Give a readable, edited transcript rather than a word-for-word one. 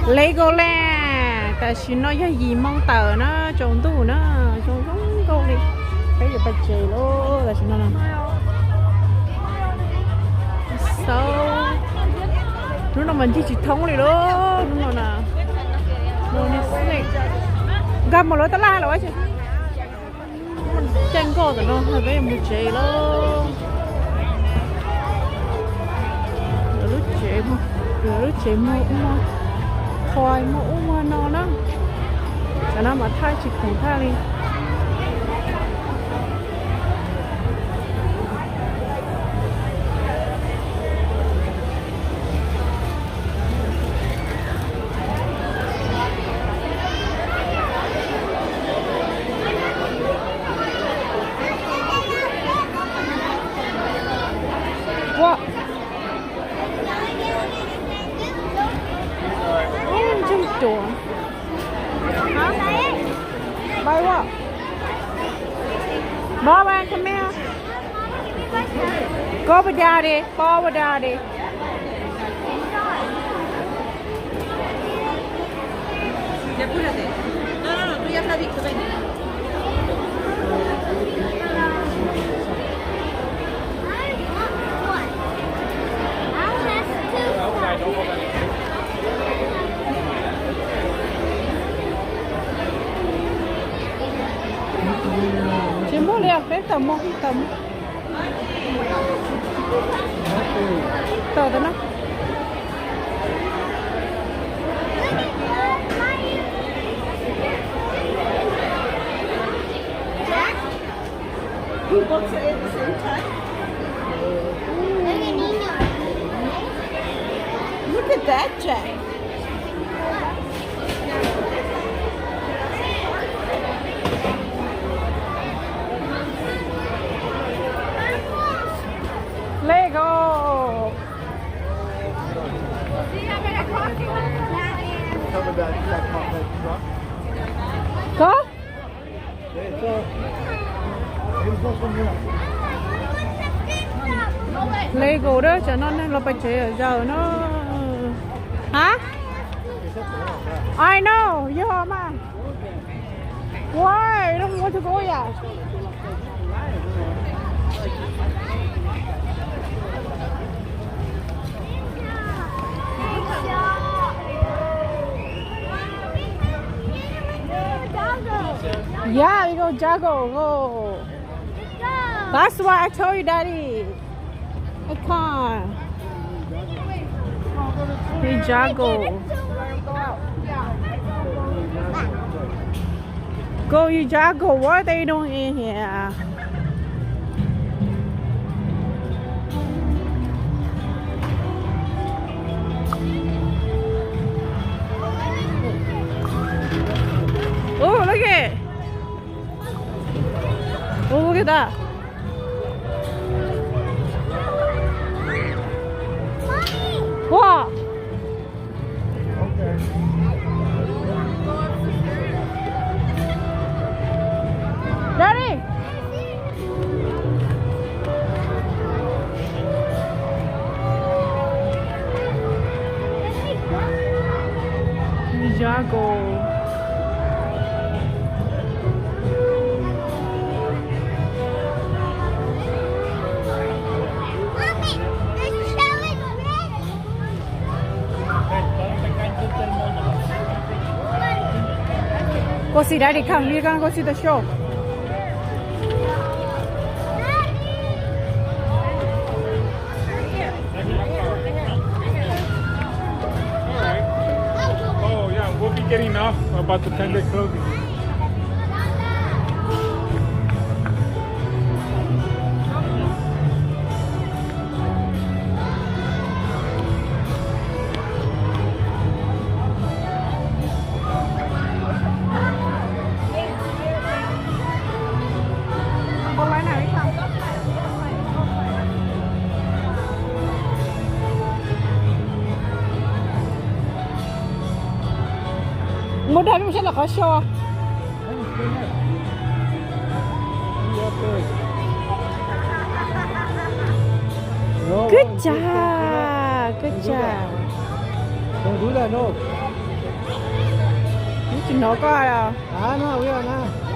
Legoland tại vì nó gì mong tờ nó trồng tu nó trồng giống câu đi cái gì bạch chè luôn là nó nè so nó là mình chỉ thông đi đó đúng rồi nè nó nè gặp một lối tao la rồi chứ tranh cô tụi nó hơi với một chè luôn rồi chè mua khoai mua nó đó cho nó mà thay chỉ không thay đi wow chân chuột bay quá bó ba come here go with daddy go with daddy apúrate. No, tú ya has visto, ven. chỉ mua liền cái tầm tờ đó nó You both say at the same time? Look at that, Jack. Lego có Lego đó cho nó phải chơi ở giờ nó hả I know you mà why you don't want to go yet yeah you go Jago go that's why I told you daddy I can't hey Jago go you Jago what are they doing in here oh look at oh look at that wow Daddy Jago go see daddy come we're gonna go see the show Oh yeah, we'll be getting off about the 10-day closing. một đêm mình sẽ là có show good job Don't do that, no. Chỉ nó coi à. Ah, no, we are not.